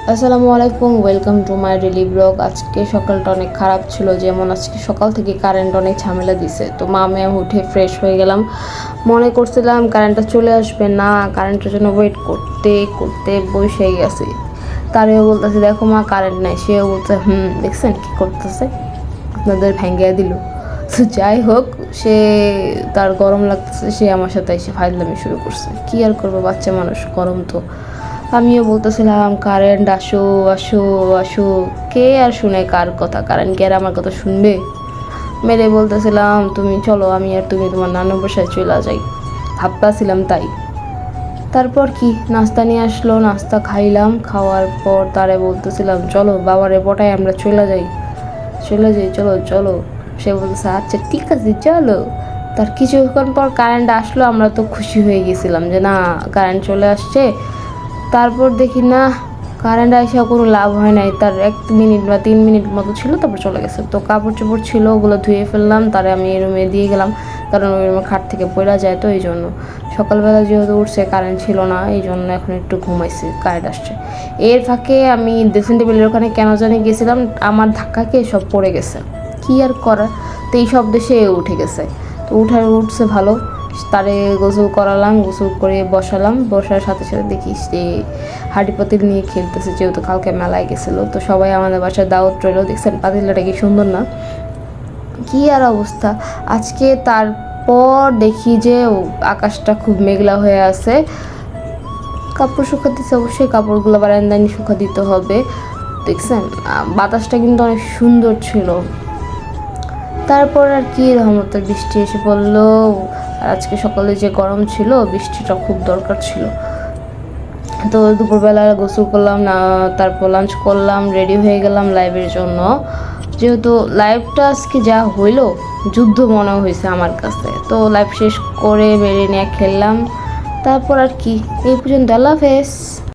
আসসালামু আলাইকুম, welcome to my daily blog. আজকে সকালটা অনেক খারাপ ছিল, যেমন আজকে সকাল থেকে কারেন্ট অনেক ঝামেলা দিছে। তো আমি উঠে ফ্রেশ হয়ে গেলাম, মনে করছিলাম কারেন্টটা চলে আসবে না, কারেন্টের জন্য ওয়েট করতে করতে বসে গেছি। তারেও বলতেছে দেখো মা কারেন্ট নাই, সেও বলছে দেখছেন কী করতেছে, আপনাদের ভেঙ্গিয়ে দিল। তো যাই হোক, সে তার গরম লাগতেছে, সে আমার সাথে এসে ফাইজলামি শুরু করছে। কি আর করবো, বাচ্চা মানুষ, গরম তো। আমিও বলতেছিলাম কারেন্ট আসো আসো আসো, কে আর শুনে কার কথা, কারেন্ট কে আর আমার কথা শুনবে। মেরে বলতেছিলাম তুমি চলো, আমি আর তুমি তোমার নানুর বাসায় চলে যাই, ভাবতেছিলাম তাই। তারপর কি নাস্তা নিয়ে আসলো, নাস্তা খাইলাম, খাওয়ার পর তারে বলতেছিলাম চলো বাবারে পটায় আমরা চলে যাই চলো চলো। সে বলতেছে আচ্ছা ঠিক আছে চলো। তার কিছুক্ষণ পর কারেন্ট আসলো, আমরা তো খুশি হয়ে গেছিলাম যে না কারেন্ট চলে আসছে। তারপর দেখি না, কারেন্ট আসা কোনো লাভ হয় নাই। তার 1 মিনিট বা 3 মিনিট মতো ছিল, তারপর চলে গেছে। তো কাপড় চোপড় ছিল, ওগুলো ধুয়ে ফেললাম, তারে আমি এই রুমে দিয়ে গেলাম, কারণ ওই রুমে খাট থেকে পড়া যায়। তো এই জন্য সকালবেলা যেহেতু উঠছে কারেন্ট ছিল না, এই জন্য এখন একটু ঘুমাইছি, কারেন্ট আসছে। এর ফাঁকে আমি ড্রেসিং টেবিলের ওখানে কেন জানি গেছিলাম, আমার ধাক্কা খেয়ে সব পড়ে গেছে, কী আর করার। তো এই শব্দে সে উঠে গেছে, তো উঠছে ভালো। তারে গোসল করালাম, গোসল করে বসালাম, বসার সাথে সাথে দেখি সে হাঁড়ি পাতিল নিয়ে খেলতেছে, যেহেতু কালকে মেলায় গেছিলো। তো সবাই আমাদের বাসায় দাওয়াত রইল। দেখছেন পাতিলটা কি সুন্দর না, কী আর অবস্থা আজকে। তারপর দেখি যে আকাশটা খুব মেঘলা হয়ে আছে, কাপড় শুকাতেছে, অবশ্যই কাপড়গুলো বারান্দায় শুকা দিতে হবে। দেখছেন বাতাসটা কিন্তু অনেক সুন্দর ছিল। তারপর আর কি রহমতের বৃষ্টি এসে পড়লো। আর আজকে সকালে যে গরম ছিল, বৃষ্টিটা খুব দরকার ছিল। তো দুপুরবেলা গোসল করলাম না, তারপর লাঞ্চ করলাম, রেডি হয়ে গেলাম লাইভের জন্য। যেহেতু লাইভটা আজকে যা হইলো, যুদ্ধ মনে হয়েছে আমার কাছে। তো লাইভ শেষ করে বেরিয়ে নিয়ে খেললাম। তারপর আর কি, এই পর্যন্ত, আল্লাহ হাফেজ।